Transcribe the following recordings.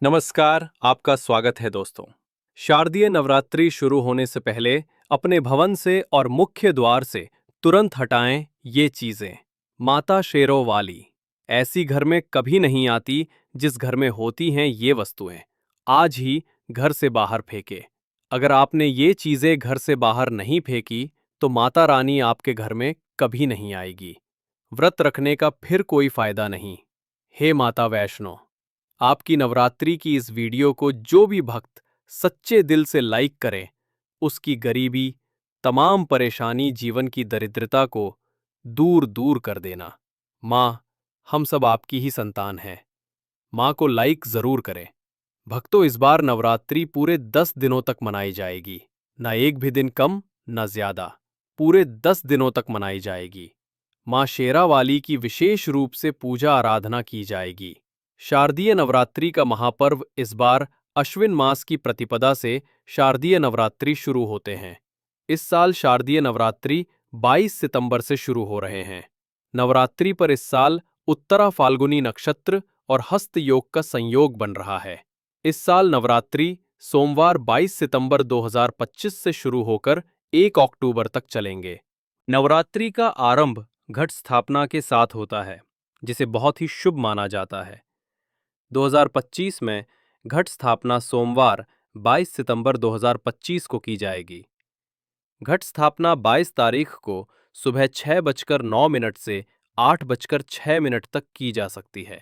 नमस्कार, आपका स्वागत है दोस्तों। शारदीय नवरात्रि शुरू होने से पहले अपने भवन से और मुख्य द्वार से तुरंत हटाएं ये चीजें। माता शेरों वाली ऐसी घर में कभी नहीं आती जिस घर में होती हैं ये वस्तुएं। आज ही घर से बाहर फेंके। अगर आपने ये चीजें घर से बाहर नहीं फेंकी तो माता रानी आपके घर में कभी नहीं आएगी। व्रत रखने का फिर कोई फायदा नहीं। हे माता वैष्णो, आपकी नवरात्रि की इस वीडियो को जो भी भक्त सच्चे दिल से लाइक करे, उसकी गरीबी, तमाम परेशानी, जीवन की दरिद्रता को दूर दूर कर देना। माँ, हम सब आपकी ही संतान हैं। माँ को लाइक जरूर करें। भक्तों, इस बार नवरात्रि पूरे 10 दिनों तक मनाई जाएगी। ना एक भी दिन कम, ना ज्यादा। पूरे 10 दिनों तक मनाई जाएगी। माँ शेरावाली की विशेष रूप से पूजा आराधना की जाएगी। शारदीय नवरात्रि का महापर्व इस बार अश्विन मास की प्रतिपदा से शारदीय नवरात्रि शुरू होते हैं। इस साल शारदीय नवरात्रि 22 सितंबर से शुरू हो रहे हैं। नवरात्रि पर इस साल उत्तरा फाल्गुनी नक्षत्र और हस्त योग का संयोग बन रहा है। इस साल नवरात्रि सोमवार 22 सितंबर 2025 से शुरू होकर 1 अक्टूबर तक चलेंगे। नवरात्रि का आरंभ घट स्थापना के साथ होता है, जिसे बहुत ही शुभ माना जाता है। 2025 में घट स्थापना सोमवार 22 सितंबर 2025 को की जाएगी। घट स्थापना 22 तारीख को सुबह 6:09 से 8:06 तक की जा सकती है।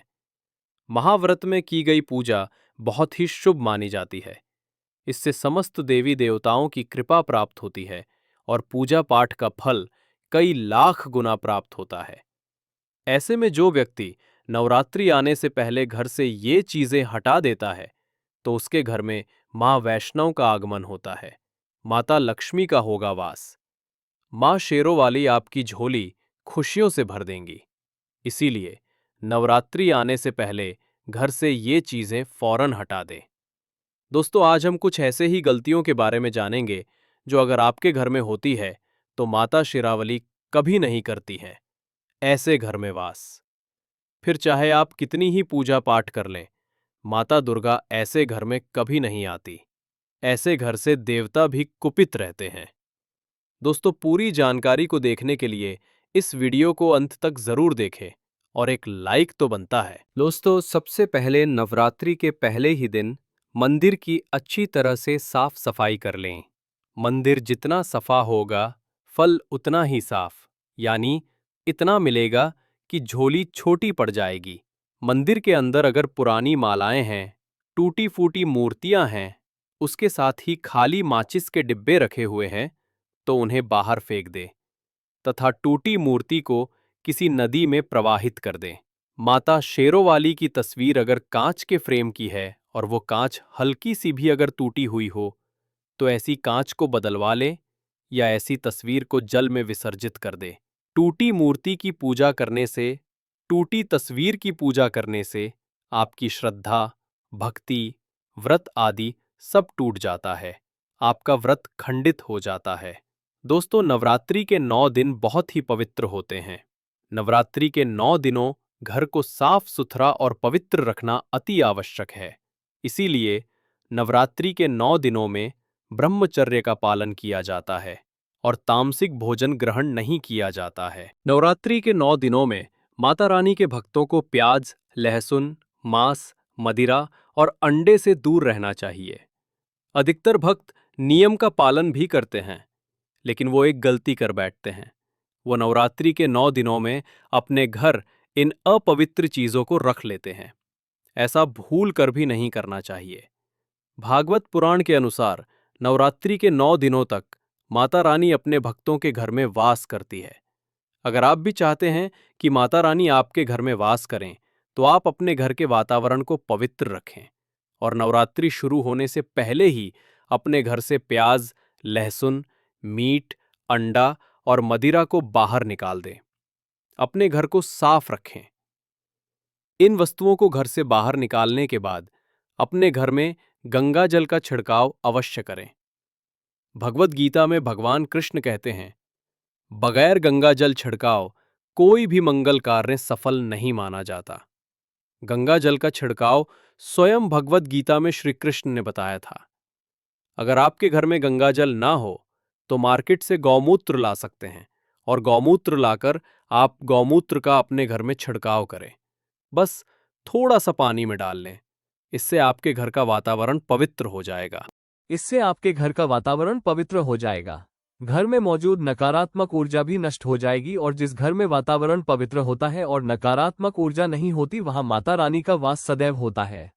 महाव्रत में की गई पूजा बहुत ही शुभ मानी जाती है। इससे समस्त देवी देवताओं की कृपा प्राप्त होती है और पूजा पाठ का फल कई लाख गुना प्राप्त होता है। ऐसे में जो व्यक्ति नवरात्रि आने से पहले घर से ये चीजें हटा देता है तो उसके घर में माँ वैष्णव का आगमन होता है। माता लक्ष्मी का होगा वास। माँ शेरों वाली आपकी झोली खुशियों से भर देंगी। इसीलिए नवरात्रि आने से पहले घर से ये चीजें फौरन हटा दें। दोस्तों, आज हम कुछ ऐसे ही गलतियों के बारे में जानेंगे जो अगर आपके घर में होती है तो माता शेरावली कभी नहीं करती हैं। ऐसे घर में वास। फिर चाहे आप कितनी ही पूजा पाठ कर लें, माता दुर्गा ऐसे घर में कभी नहीं आती। ऐसे घर से देवता भी कुपित रहते हैं। दोस्तों, पूरी जानकारी को देखने के लिए इस वीडियो को अंत तक जरूर देखें और एक लाइक तो बनता है। दोस्तों, सबसे पहले नवरात्रि के पहले ही दिन मंदिर की अच्छी तरह से साफ सफाई कर लें। मंदिर जितना सफा होगा, फल उतना ही साफ, यानी इतना मिलेगा कि झोली छोटी पड़ जाएगी। मंदिर के अंदर अगर पुरानी मालाएं हैं, टूटी फूटी मूर्तियां हैं, उसके साथ ही खाली माचिस के डिब्बे रखे हुए हैं, तो उन्हें बाहर फेंक दें तथा टूटी मूर्ति को किसी नदी में प्रवाहित कर दें। माता शेरों वाली की तस्वीर अगर कांच के फ्रेम की है और वो कांच हल्की सी भी अगर टूटी हुई हो, तो ऐसी कांच को बदलवा लें या ऐसी तस्वीर को जल में विसर्जित कर दें। टूटी मूर्ति की पूजा करने से, टूटी तस्वीर की पूजा करने से आपकी श्रद्धा, भक्ति, व्रत आदि सब टूट जाता है। आपका व्रत खंडित हो जाता है। दोस्तों, नवरात्रि के 9 दिन बहुत ही पवित्र होते हैं। नवरात्रि के 9 दिनों घर को साफ सुथरा और पवित्र रखना अति आवश्यक है। इसीलिए नवरात्रि के 9 दिनों में ब्रह्मचर्य का पालन किया जाता है और तामसिक भोजन ग्रहण नहीं किया जाता है। नवरात्रि के 9 दिनों में माता रानी के भक्तों को प्याज, लहसुन, मांस, मदिरा और अंडे से दूर रहना चाहिए। अधिकतर भक्त नियम का पालन भी करते हैं, लेकिन वो एक गलती कर बैठते हैं। वो नवरात्रि के 9 दिनों में अपने घर इन अपवित्र चीजों को रख लेते हैं। ऐसा भूल कर भी नहीं करना चाहिए। भागवत पुराण के अनुसार नवरात्रि के 9 दिनों तक माता रानी अपने भक्तों के घर में वास करती है। अगर आप भी चाहते हैं कि माता रानी आपके घर में वास करें, तो आप अपने घर के वातावरण को पवित्र रखें और नवरात्रि शुरू होने से पहले ही अपने घर से प्याज, लहसुन, मीट, अंडा और मदिरा को बाहर निकाल दें। अपने घर को साफ रखें। इन वस्तुओं को घर से बाहर निकालने के बाद अपने घर में गंगा जल का छिड़काव अवश्य करें। भगवद गीता में भगवान कृष्ण कहते हैं, बगैर गंगा जल छिड़काव कोई भी मंगल कार्य सफल नहीं माना जाता। गंगा जल का छिड़काव स्वयं भगवत गीता में श्री कृष्ण ने बताया था। अगर आपके घर में गंगाजल ना हो तो मार्केट से गौमूत्र ला सकते हैं और गौमूत्र लाकर आप गौमूत्र का अपने घर में छिड़काव करें। बस थोड़ा सा पानी में डाल लें। इससे आपके घर का वातावरण पवित्र हो जाएगा। इससे आपके घर का वातावरण पवित्र हो जाएगा। घर में मौजूद नकारात्मक ऊर्जा भी नष्ट हो जाएगी और जिस घर में वातावरण पवित्र होता है और नकारात्मक ऊर्जा नहीं होती वहां माता रानी का वास सदैव होता है।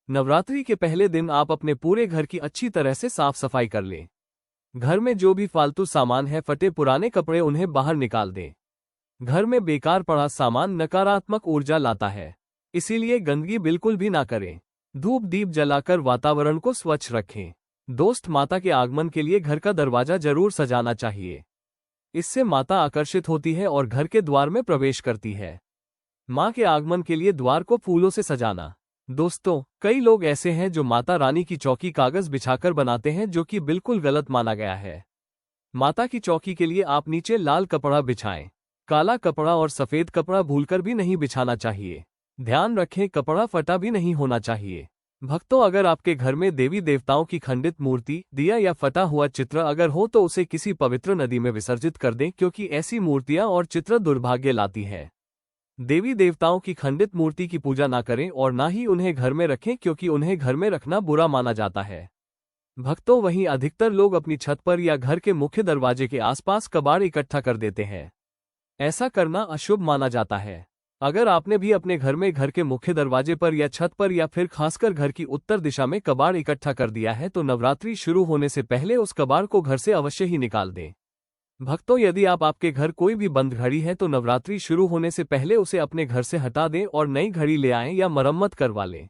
नवरात्रि के पहले दिन आप अपने पूरे घर की अच्छी तरह से साफ सफाई कर लें। घर में जो भी फालतू सामान है, फटे पुराने कपड़े, उन्हें बाहर निकाल दें। घर में बेकार पड़ा सामान नकारात्मक ऊर्जा लाता है, इसीलिए गंदगी बिल्कुल भी ना करें। धूप दीप जलाकर वातावरण को स्वच्छ रखें। दोस्त, माता के आगमन के लिए घर का दरवाजा जरूर सजाना चाहिए। इससे माता आकर्षित होती है और घर के द्वार में प्रवेश करती है। माँ के आगमन के लिए द्वार को फूलों से सजाना। दोस्तों, कई लोग ऐसे हैं जो माता रानी की चौकी कागज बिछाकर बनाते हैं, जो कि बिल्कुल गलत माना गया है। माता की चौकी के लिए आप नीचे लाल कपड़ा बिछाएं। काला कपड़ा और सफेद कपड़ा भूलकर भी नहीं बिछाना चाहिए। ध्यान रखें, कपड़ा फटा भी नहीं होना चाहिए। भक्तों, अगर आपके घर में देवी देवताओं की खंडित मूर्ति, दिया या फटा हुआ चित्र अगर हो तो उसे किसी पवित्र नदी में विसर्जित कर दें, क्योंकि ऐसी मूर्तियां और चित्र दुर्भाग्य लाती है। देवी देवताओं की खंडित मूर्ति की पूजा ना करें और ना ही उन्हें घर में रखें, क्योंकि उन्हें घर में रखना बुरा माना जाता है। भक्तों, वहीं अधिकतर लोग अपनी छत पर या घर के मुख्य दरवाजे के आसपास कबाड़ इकट्ठा कर देते हैं। ऐसा करना अशुभ माना जाता है। अगर आपने भी अपने घर में घर के मुख्य दरवाजे पर या छत पर या फिर खासकर घर की उत्तर दिशा में कबाड़ इकट्ठा कर दिया है तो नवरात्रि शुरू होने से पहले उस कबाड़ को घर से अवश्य ही निकाल दें। भक्तों, यदि आपके घर कोई भी बंद घड़ी है तो नवरात्रि शुरू होने से पहले उसे अपने घर से हटा दें और नई घड़ी ले आएं या मरम्मत करवा लें।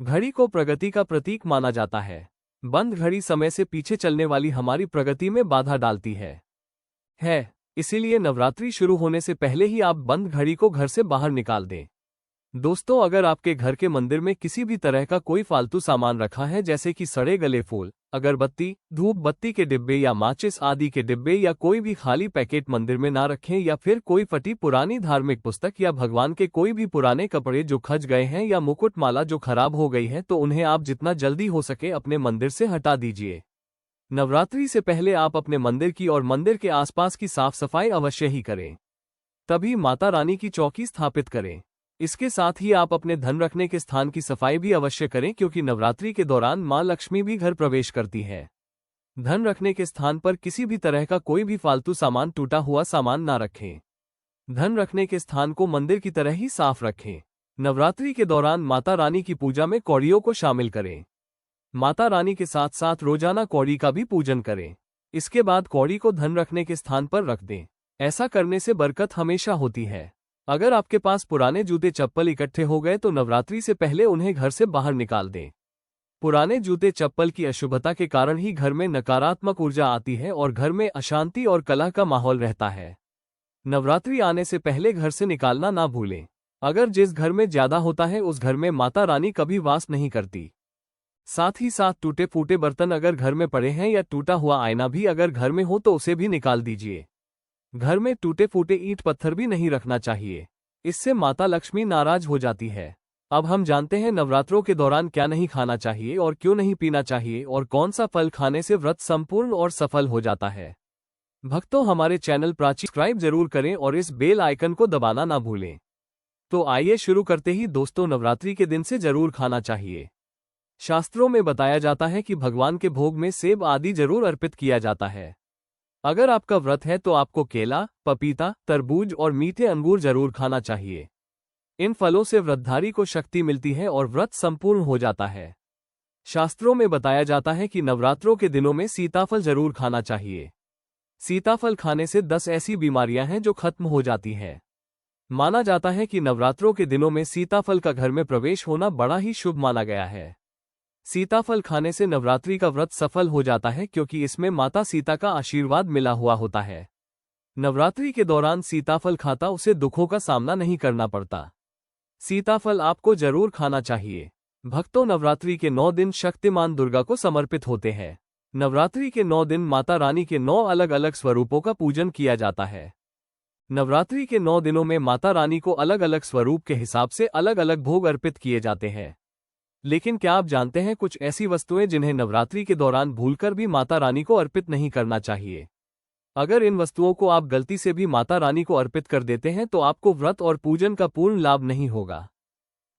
घड़ी को प्रगति का प्रतीक माना जाता है। बंद घड़ी समय से पीछे चलने वाली हमारी प्रगति में बाधा डालती है। इसीलिए नवरात्रि शुरू होने से पहले ही आप बंद घड़ी को घर से बाहर निकाल दें। दोस्तों, अगर आपके घर के मंदिर में किसी भी तरह का कोई फालतू सामान रखा है, जैसे कि सड़े गले फूल, अगरबत्ती, धूप बत्ती के डिब्बे या माचिस आदि के डिब्बे या कोई भी खाली पैकेट मंदिर में ना रखें, या फिर कोई फटी पुरानी धार्मिक पुस्तक या भगवान के कोई भी पुराने कपड़े जो खज गए हैं या मुकुट माला जो खराब हो गई है, तो उन्हें आप जितना जल्दी हो सके अपने मंदिर से हटा दीजिए। नवरात्रि से पहले आप अपने मंदिर की और मंदिर के आसपास की साफ सफाई अवश्य ही करें। तभी माता रानी की चौकी स्थापित करें। इसके साथ ही आप अपने धन रखने के स्थान की सफाई भी अवश्य करें, क्योंकि नवरात्रि के दौरान मां लक्ष्मी भी घर प्रवेश करती है। धन रखने के स्थान पर किसी भी तरह का कोई भी फालतू सामान, टूटा हुआ सामान ना रखें। धन रखने के स्थान को मंदिर की तरह ही साफ रखें। नवरात्रि के दौरान माता रानी की पूजा में कौड़ियों को शामिल करें। माता रानी के साथ साथ रोजाना कौड़ी का भी पूजन करें। इसके बाद कौड़ी को धन रखने के स्थान पर रख दें। ऐसा करने से बरकत हमेशा होती है। अगर आपके पास पुराने जूते चप्पल इकट्ठे हो गए तो नवरात्रि से पहले उन्हें घर से बाहर निकाल दें। पुराने जूते चप्पल की अशुभता के कारण ही घर में नकारात्मक ऊर्जा आती है और घर में अशांति और कलह का माहौल रहता है। नवरात्रि आने से पहले घर से निकालना ना भूलें। अगर जिस घर में ज्यादा होता है उस घर में माता रानी कभी वास नहीं करती। साथ ही साथ टूटे फूटे बर्तन अगर घर में पड़े हैं या टूटा हुआ आईना भी अगर घर में हो तो उसे भी निकाल दीजिए। घर में टूटे फूटे ईंट पत्थर भी नहीं रखना चाहिए, इससे माता लक्ष्मी नाराज हो जाती है। अब हम जानते हैं नवरात्रों के दौरान क्या नहीं खाना चाहिए और क्यों नहीं पीना चाहिए और कौन सा फल खाने से व्रत संपूर्ण और सफल हो जाता है। भक्तों, हमारे चैनल प्राची सब्सक्राइब जरूर करें और इस बेल आइकन को दबाना ना भूलें। तो आइए शुरू करते ही दोस्तों, नवरात्रि के दिन से जरूर खाना चाहिए। शास्त्रों में बताया जाता है कि भगवान के भोग में सेब आदि जरूर अर्पित किया जाता है। अगर आपका व्रत है तो आपको केला, पपीता, तरबूज और मीठे अंगूर जरूर खाना चाहिए। इन फलों से व्रतधारी को शक्ति मिलती है और व्रत संपूर्ण हो जाता है। शास्त्रों में बताया जाता है कि नवरात्रों के दिनों में सीताफल जरूर खाना चाहिए। सीताफल खाने से 10 ऐसी बीमारियां हैं जो खत्म हो जाती हैं। माना जाता है कि नवरात्रों के दिनों में सीताफल का घर में प्रवेश होना बड़ा ही शुभ माना गया है। सीताफल खाने से नवरात्रि का व्रत सफल हो जाता है, क्योंकि इसमें माता सीता का आशीर्वाद मिला हुआ होता है। नवरात्रि के दौरान सीताफल खाता उसे दुखों का सामना नहीं करना पड़ता। सीताफल आपको जरूर खाना चाहिए। भक्तों, नवरात्रि के 9 दिन शक्तिमान दुर्गा को समर्पित होते हैं। नवरात्रि के 9 दिन माता रानी के 9 अलग अलग स्वरूपों का पूजन किया जाता है। नवरात्रि के 9 दिनों में माता रानी को अलग अलग स्वरूप के हिसाब से अलग अलग भोग अर्पित किए जाते हैं। लेकिन क्या आप जानते हैं कुछ ऐसी वस्तुएं जिन्हें नवरात्रि के दौरान भूलकर भी माता रानी को अर्पित नहीं करना चाहिए। अगर इन वस्तुओं को आप गलती से भी माता रानी को अर्पित कर देते हैं तो आपको व्रत और पूजन का पूर्ण लाभ नहीं होगा।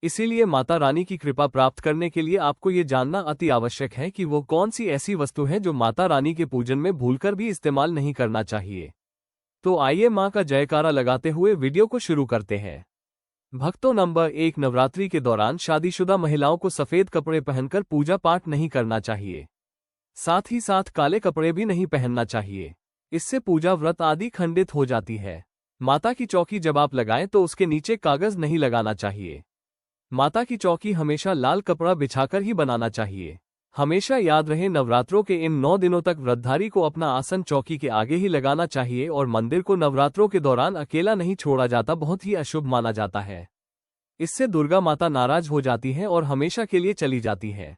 इसीलिए माता रानी की कृपा प्राप्त करने के लिए आपको ये जानना अति आवश्यक है कि वो कौन सी ऐसी वस्तु है जो माता रानी के पूजन में भूलकर भी इस्तेमाल नहीं करना चाहिए। तो आइए मां का जयकारा लगाते हुए वीडियो को शुरू करते हैं। भक्तों, नंबर 1, नवरात्रि के दौरान शादीशुदा महिलाओं को सफेद कपड़े पहनकर पूजा पाठ नहीं करना चाहिए। साथ ही साथ काले कपड़े भी नहीं पहनना चाहिए। इससे पूजा व्रत आदि खंडित हो जाती है। माता की चौकी जब आप लगाएं तो उसके नीचे कागज नहीं लगाना चाहिए। माता की चौकी हमेशा लाल कपड़ा बिछाकर ही बनाना चाहिए। हमेशा याद रहे, नवरात्रों के इन 9 दिनों तक व्रतधारी को अपना आसन चौकी के आगे ही लगाना चाहिए और मंदिर को नवरात्रों के दौरान अकेला नहीं छोड़ा जाता, बहुत ही अशुभ माना जाता है। इससे दुर्गा माता नाराज हो जाती हैं और हमेशा के लिए चली जाती है।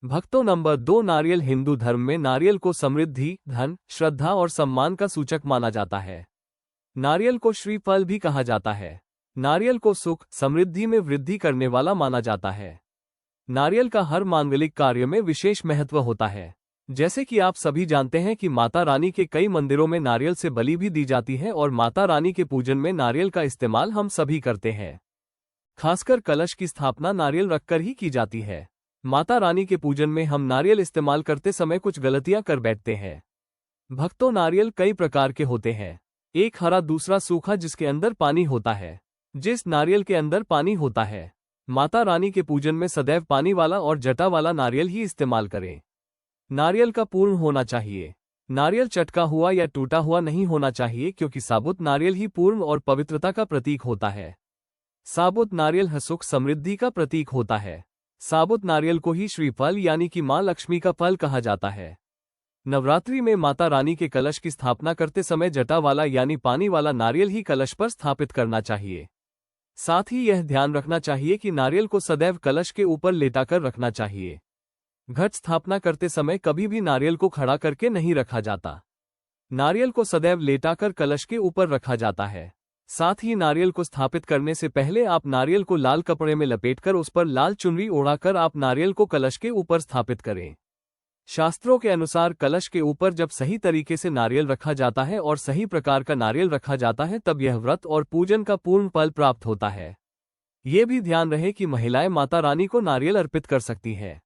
भक्तों, नंबर 2, नारियल। हिंदू धर्म में नारियल को समृद्धि, धन, श्रद्धा और सम्मान का सूचक माना जाता है। नारियल को श्रीफल भी कहा जाता है। नारियल को सुख, समृद्धि में वृद्धि करने वाला माना जाता है। नारियल का हर मांगलिक कार्य में विशेष महत्व होता है। जैसे कि आप सभी जानते हैं कि माता रानी के कई मंदिरों में नारियल से बलि भी दी जाती है और माता रानी के पूजन में नारियल का इस्तेमाल हम सभी करते हैं। खासकर कलश की स्थापना नारियल रखकर ही की जाती है। माता रानी के पूजन में हम नारियल इस्तेमाल करते समय कुछ गलतियां कर बैठते हैं। भक्तों, नारियल कई प्रकार के होते हैं। एक हरा, दूसरा सूखा जिसके अंदर पानी होता है। जिस नारियल के अंदर पानी होता है, माता रानी के पूजन में सदैव पानी वाला और जटा वाला नारियल ही इस्तेमाल करें। नारियल का पूर्ण होना चाहिए। नारियल चटका हुआ या टूटा हुआ नहीं होना चाहिए, क्योंकि साबुत नारियल ही पूर्ण और पवित्रता का प्रतीक होता है। साबुत नारियल सुख, समृद्धि का प्रतीक होता है। साबुत नारियल को ही श्रीफल यानी कि मां लक्ष्मी का फल कहा जाता है। नवरात्रि में माता रानी के कलश की स्थापना करते समय जटा वाला यानी पानी वाला नारियल ही कलश पर स्थापित करना चाहिए। साथ ही यह ध्यान रखना चाहिए कि नारियल को सदैव कलश के ऊपर लेटाकर रखना चाहिए। घट स्थापना करते समय कभी भी नारियल को खड़ा करके नहीं रखा जाता। नारियल को सदैव लेटाकर कलश के ऊपर रखा जाता है। साथ ही नारियल को स्थापित करने से पहले आप नारियल को लाल कपड़े में लपेटकर उस पर लाल चुनरी ओढ़ाकर आप नारियल को कलश के ऊपर स्थापित करें। शास्त्रों के अनुसार कलश के ऊपर जब सही तरीके से नारियल रखा जाता है और सही प्रकार का नारियल रखा जाता है तब यह व्रत और पूजन का पूर्ण फल प्राप्त होता है। ये भी ध्यान रहे कि महिलाएं माता रानी को नारियल अर्पित कर सकती हैं,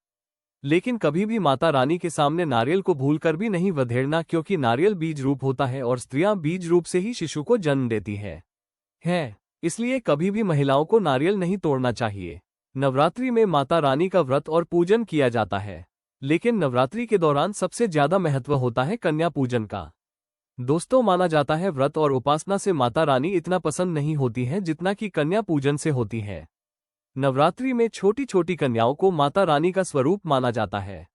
लेकिन कभी भी माता रानी के सामने नारियल को भूलकर भी नहीं वधेड़ना, क्योंकि नारियल बीज रूप होता है और स्त्रियां बीज रूप से ही शिशु को जन्म देती हैं। इसलिए कभी भी महिलाओं को नारियल नहीं तोड़ना चाहिए। नवरात्रि में माता रानी का व्रत और पूजन किया जाता है, लेकिन नवरात्रि के दौरान सबसे ज्यादा महत्व होता है कन्या पूजन का। दोस्तों, माना जाता है व्रत और उपासना से माता रानी इतना पसंद नहीं होती हैं जितना कि कन्या पूजन से होती है। नवरात्रि में छोटी छोटी कन्याओं को माता रानी का स्वरूप माना जाता है।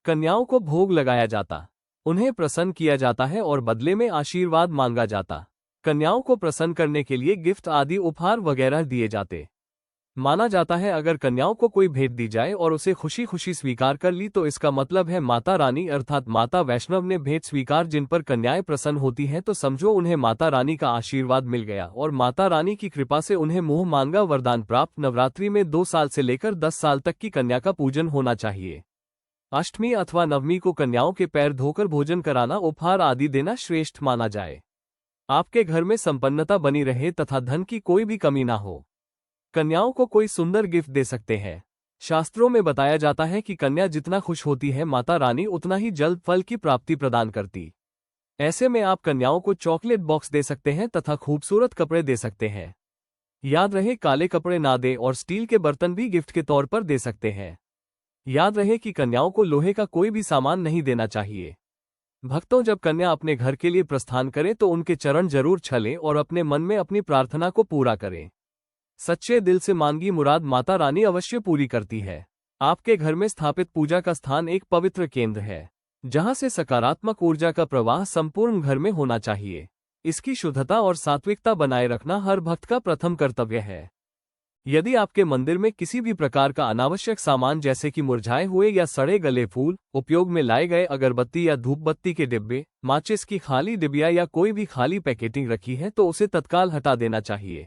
कन्याओं को भोग लगाया जाता, उन्हें प्रसन्न किया जाता है और बदले में आशीर्वाद मांगा जाता। कन्याओं को प्रसन्न करने के लिए गिफ्ट आदि उपहार वगैरह दिए जाते। माना जाता है अगर कन्याओं को कोई भेंट दी जाए और उसे खुशी खुशी स्वीकार कर ली तो इसका मतलब है माता रानी अर्थात माता वैष्णव ने भेंट स्वीकार। जिन पर कन्याएं प्रसन्न होती हैं तो समझो उन्हें माता रानी का आशीर्वाद मिल गया और माता रानी की कृपा से उन्हें मुंह मांगा वरदान प्राप्त। नवरात्रि में 2 साल से लेकर 10 साल तक की कन्या का पूजन होना चाहिए। अष्टमी अथवा नवमी को कन्याओं के पैर धोकर भोजन कराना, उपहार आदि देना श्रेष्ठ माना जाए। आपके घर में संपन्नता बनी रहे तथा धन की कोई भी कमी ना हो। कन्याओं को कोई सुंदर गिफ्ट दे सकते हैं। शास्त्रों में बताया जाता है कि कन्या जितना खुश होती है माता रानी उतना ही जल्द फल की प्राप्ति प्रदान करती। ऐसे में आप कन्याओं को चॉकलेट बॉक्स दे सकते हैं तथा खूबसूरत कपड़े दे सकते हैं। याद रहे, काले कपड़े ना दें और स्टील के बर्तन भी गिफ्ट के तौर पर दे सकते हैं। याद रहे कि कन्याओं को लोहे का कोई भी सामान नहीं देना चाहिए। भक्तों, जब कन्या अपने घर के लिए प्रस्थान करे तो उनके चरण जरूर छलें और अपने मन में अपनी प्रार्थना को पूरा करें। सच्चे दिल से मांगी मुराद माता रानी अवश्य पूरी करती है। आपके घर में स्थापित पूजा का स्थान एक पवित्र केंद्र है, जहां से सकारात्मक ऊर्जा का प्रवाह संपूर्ण घर में होना चाहिए। इसकी शुद्धता और सात्विकता बनाए रखना हर भक्त का प्रथम कर्तव्य है। यदि आपके मंदिर में किसी भी प्रकार का अनावश्यक सामान जैसे कि मुरझाए हुए या सड़े गले फूल, उपयोग में लाए गए अगरबत्ती या धूप बत्ती के डिब्बे, माचिस की खाली डिबिया या कोई भी खाली पैकेटिंग रखी है तो उसे तत्काल हटा देना चाहिए।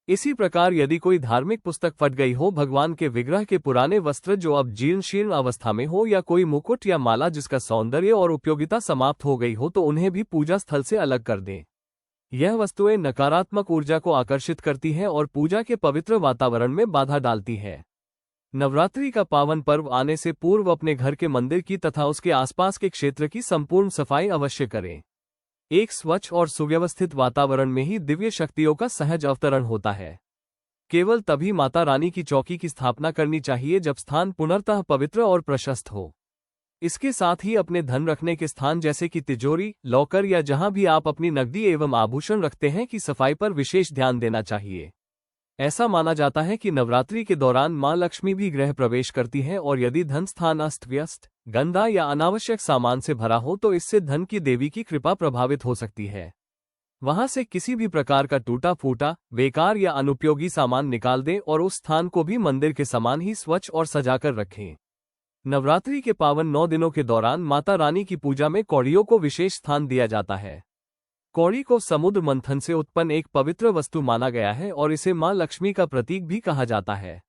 इसी प्रकार यदि कोई धार्मिक पुस्तक फट गई हो, भगवान के विग्रह के पुराने वस्त्र जो अब जीर्ण शीर्ण अवस्था में हो, या कोई मुकुट या माला जिसका सौंदर्य और उपयोगिता समाप्त हो गई हो, तो उन्हें भी पूजा स्थल से अलग कर दें। यह वस्तुएं नकारात्मक ऊर्जा को आकर्षित करती हैं और पूजा के पवित्र वातावरण में बाधा डालती है। नवरात्रि का पावन पर्व आने से पूर्व अपने घर के मंदिर की तथा उसके आसपास के क्षेत्र की संपूर्ण सफाई अवश्य करें। एक स्वच्छ और सुव्यवस्थित वातावरण में ही दिव्य शक्तियों का सहज अवतरण होता है। केवल तभी माता रानी की चौकी की स्थापना करनी चाहिए जब स्थान पुनर्तः पवित्र और प्रशस्त हो। इसके साथ ही अपने धन रखने के स्थान जैसे कि तिजोरी, लॉकर या जहां भी आप अपनी नकदी एवं आभूषण रखते हैं की सफाई पर विशेष ध्यान देना चाहिए। ऐसा माना जाता है कि नवरात्रि के दौरान मां लक्ष्मी भी गृह प्रवेश करती हैं और यदि धन स्थान अस्त व्यस्त, गंदा या अनावश्यक सामान से भरा हो तो इससे धन की देवी की कृपा प्रभावित हो सकती है। वहां से किसी भी प्रकार का टूटा फूटा, बेकार या अनुपयोगी सामान निकाल दें और उस स्थान को भी मंदिर के समान ही स्वच्छ और सजाकर रखें। नवरात्रि के पावन 9 दिनों के दौरान माता रानी की पूजा में कौड़ियों को विशेष स्थान दिया जाता है। कौड़ी को समुद्र मंथन से उत्पन्न एक पवित्र वस्तु माना गया है और इसे मां लक्ष्मी का प्रतीक भी कहा जाता है।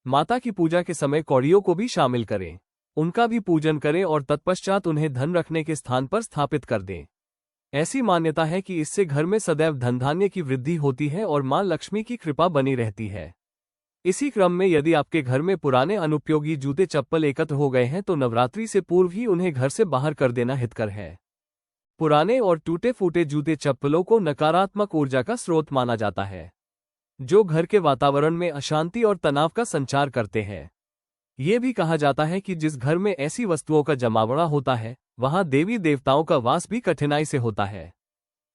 माता की पूजा के समय कौड़ियों को भी शामिल करें, उनका भी पूजन करें और तत्पश्चात उन्हें धन रखने के स्थान पर स्थापित कर दें। ऐसी मान्यता है कि इससे घर में सदैव धन धान्य की वृद्धि होती है और मां लक्ष्मी की कृपा बनी रहती है। इसी क्रम में यदि आपके घर में पुराने अनुपयोगी जूते चप्पल एकत्र हो गए हैं तो नवरात्रि से पूर्व ही उन्हें घर से बाहर कर देना हितकर है। पुराने और टूटे फूटे जूते चप्पलों को नकारात्मक ऊर्जा का स्रोत माना जाता है, जो घर के वातावरण में अशांति और तनाव का संचार करते हैं। ये भी कहा जाता है कि जिस घर में ऐसी वस्तुओं का जमावड़ा होता है, वहां देवी देवताओं का वास भी कठिनाई से होता है।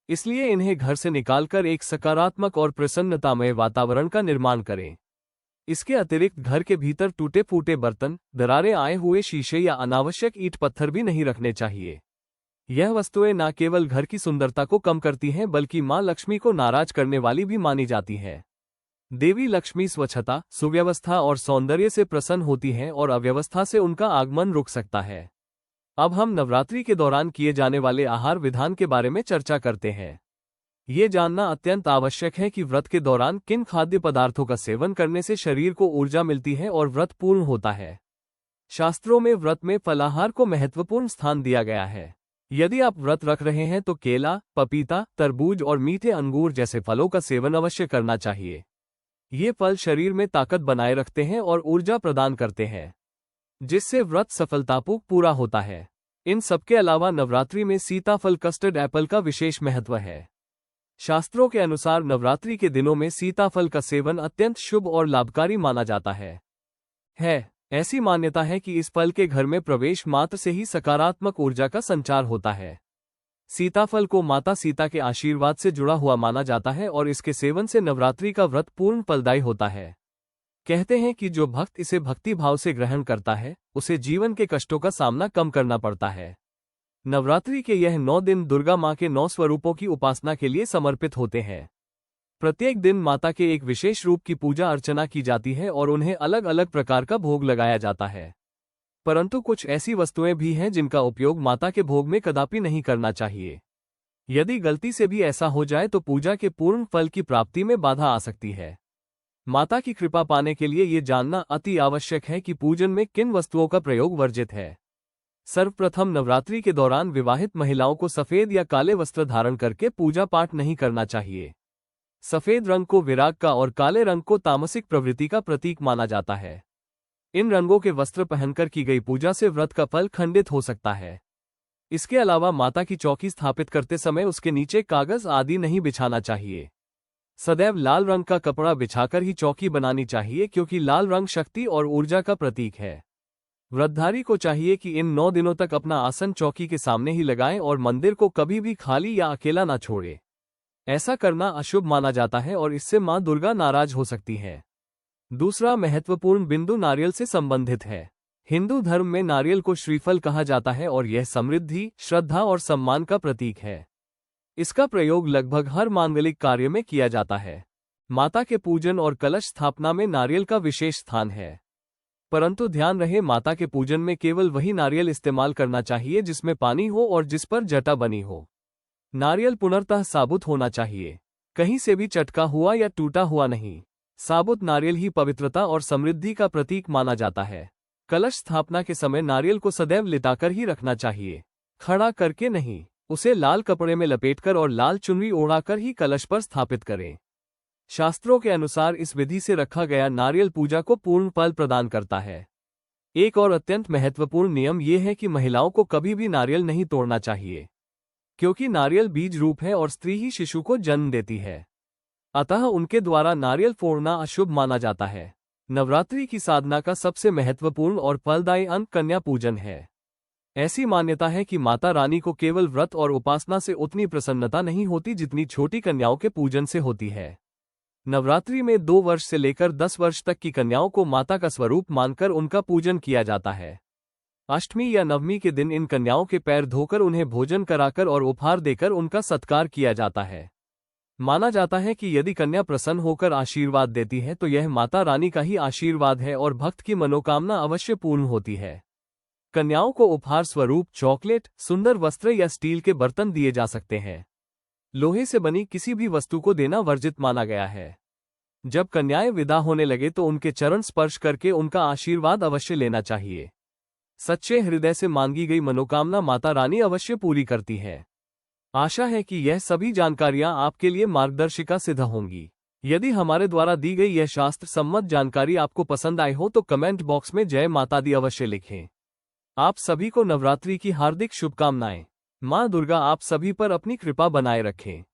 इसलिए इन्हें घर से निकालकर एक सकारात्मक और प्रसन्नतामय वातावरण का निर्माण करें। इसके अतिरिक्त घर के भीतर टूटे फूटे बर्तन, दरारें आए हुए शीशे या अनावश्यक ईंट पत्थर भी नहीं रखने चाहिए। यह वस्तुएं न केवल घर की सुंदरता को कम करती हैं बल्कि मां लक्ष्मी को नाराज करने वाली भी मानी जाती है। देवी लक्ष्मी स्वच्छता, सुव्यवस्था और सौंदर्य से प्रसन्न होती हैं और अव्यवस्था से उनका आगमन रुक सकता है। अब हम नवरात्रि के दौरान किए जाने वाले आहार विधान के बारे में चर्चा करते हैं। ये जानना अत्यंत आवश्यक है कि व्रत के दौरान किन खाद्य पदार्थों का सेवन करने से शरीर को ऊर्जा मिलती है और व्रत पूर्ण होता है। शास्त्रों में व्रत में फलाहार को महत्वपूर्ण स्थान दिया गया है। यदि आप व्रत रख रहे हैं तो केला, पपीता, तरबूज और मीठे अंगूर जैसे फलों का सेवन अवश्य करना चाहिए। ये फल शरीर में ताकत बनाए रखते हैं और ऊर्जा प्रदान करते हैं, जिससे व्रत सफलतापूर्वक पूरा होता है। इन सबके अलावा नवरात्रि में सीताफल कस्टर्ड एप्पल का विशेष महत्व है। शास्त्रों के अनुसार नवरात्रि के दिनों में सीताफल का सेवन अत्यंत शुभ और लाभकारी माना जाता है। ऐसी मान्यता है कि इस फल के घर में प्रवेश मात्र से ही सकारात्मक ऊर्जा का संचार होता है। सीताफल को माता सीता के आशीर्वाद से जुड़ा हुआ माना जाता है और इसके सेवन से नवरात्रि का व्रत पूर्ण फलदायी होता है। कहते हैं कि जो भक्त इसे भक्ति भाव से ग्रहण करता है, उसे जीवन के कष्टों का सामना कम करना पड़ता है। नवरात्रि के यह 9 दिन दुर्गा मां के 9 स्वरूपों की उपासना के लिए समर्पित होते हैं। प्रत्येक दिन माता के एक विशेष रूप की पूजा अर्चना की जाती है और उन्हें अलग अलग प्रकार का भोग लगाया जाता है। परंतु कुछ ऐसी वस्तुएं भी हैं जिनका उपयोग माता के भोग में कदापि नहीं करना चाहिए। यदि गलती से भी ऐसा हो जाए तो पूजा के पूर्ण फल की प्राप्ति में बाधा आ सकती है। माता की कृपा पाने के लिए ये जानना अति आवश्यक है कि पूजन में किन वस्तुओं का प्रयोग वर्जित है। सर्वप्रथम नवरात्रि के दौरान विवाहित महिलाओं को सफेद या काले वस्त्र धारण करके पूजा पाठ नहीं करना चाहिए। सफेद रंग को विराग का और काले रंग को तामसिक प्रवृत्ति का प्रतीक माना जाता है। इन रंगों के वस्त्र पहनकर की गई पूजा से व्रत का फल खंडित हो सकता है। इसके अलावा माता की चौकी स्थापित करते समय उसके नीचे कागज आदि नहीं बिछाना चाहिए। सदैव लाल रंग का कपड़ा बिछाकर ही चौकी बनानी चाहिए क्योंकि लाल रंग शक्ति और ऊर्जा का प्रतीक है। व्रतधारी को चाहिए कि इन 9 दिनों तक अपना आसन चौकी के सामने ही लगाएं और मंदिर को कभी भी खाली या अकेला ना छोड़े। ऐसा करना अशुभ माना जाता है और इससे मां दुर्गा नाराज हो सकती है। दूसरा महत्वपूर्ण बिंदु नारियल से संबंधित है। हिंदू धर्म में नारियल को श्रीफल कहा जाता है और यह समृद्धि, श्रद्धा और सम्मान का प्रतीक है। इसका प्रयोग लगभग हर मांगलिक कार्य में किया जाता है। माता के पूजन और कलश स्थापना में नारियल का विशेष स्थान है। परंतु ध्यान रहे, माता के पूजन में केवल वही नारियल इस्तेमाल करना चाहिए जिसमें पानी हो और जिस पर जटा बनी हो। नारियल पुनर्तः साबुत होना चाहिए। कहीं से भी चटका हुआ या टूटा हुआ नहीं। साबुत नारियल ही पवित्रता और समृद्धि का प्रतीक माना जाता है। कलश स्थापना के समय नारियल को सदैव लिटाकर ही रखना चाहिए, खड़ा करके नहीं। उसे लाल कपड़े में लपेटकर और लाल चुनरी ओढ़ाकर ही कलश पर स्थापित करें। शास्त्रों के अनुसार इस विधि से रखा गया नारियल पूजा को पूर्ण फल प्रदान करता है। एक और अत्यंत महत्वपूर्ण नियम यह है कि महिलाओं को कभी भी नारियल नहीं तोड़ना चाहिए, क्योंकि नारियल बीज रूप है और स्त्री ही शिशु को जन्म देती है। अतः उनके द्वारा नारियल फोड़ना अशुभ माना जाता है। नवरात्रि की साधना का सबसे महत्वपूर्ण और फलदायी अंग कन्या पूजन है। ऐसी मान्यता है कि माता रानी को केवल व्रत और उपासना से उतनी प्रसन्नता नहीं होती जितनी छोटी कन्याओं के पूजन से होती है। नवरात्रि में 2 वर्ष से लेकर 10 वर्ष तक की कन्याओं को माता का स्वरूप मानकर उनका पूजन किया जाता है। अष्टमी या नवमी के दिन इन कन्याओं के पैर धोकर उन्हें भोजन कराकर और उपहार देकर उनका सत्कार किया जाता है। माना जाता है कि यदि कन्या प्रसन्न होकर आशीर्वाद देती है तो यह माता रानी का ही आशीर्वाद है और भक्त की मनोकामना अवश्य पूर्ण होती है। कन्याओं को उपहार स्वरूप चॉकलेट, सुंदर वस्त्र या स्टील के बर्तन दिए जा सकते हैं। लोहे से बनी किसी भी वस्तु को देना वर्जित माना गया है। जब कन्याएं विदा होने लगे तो उनके चरण स्पर्श करके उनका आशीर्वाद अवश्य लेना चाहिए। सच्चे हृदय से मांगी गई मनोकामना माता रानी अवश्य पूरी करती है। आशा है कि यह सभी जानकारियां आपके लिए मार्गदर्शिका सिद्ध होंगी। यदि हमारे द्वारा दी गई यह शास्त्र सम्मत जानकारी आपको पसंद आई हो तो कमेंट बॉक्स में जय माता दी अवश्य लिखें। आप सभी को नवरात्रि की हार्दिक शुभकामनाएं। मां दुर्गा आप सभी पर अपनी कृपा बनाए रखें।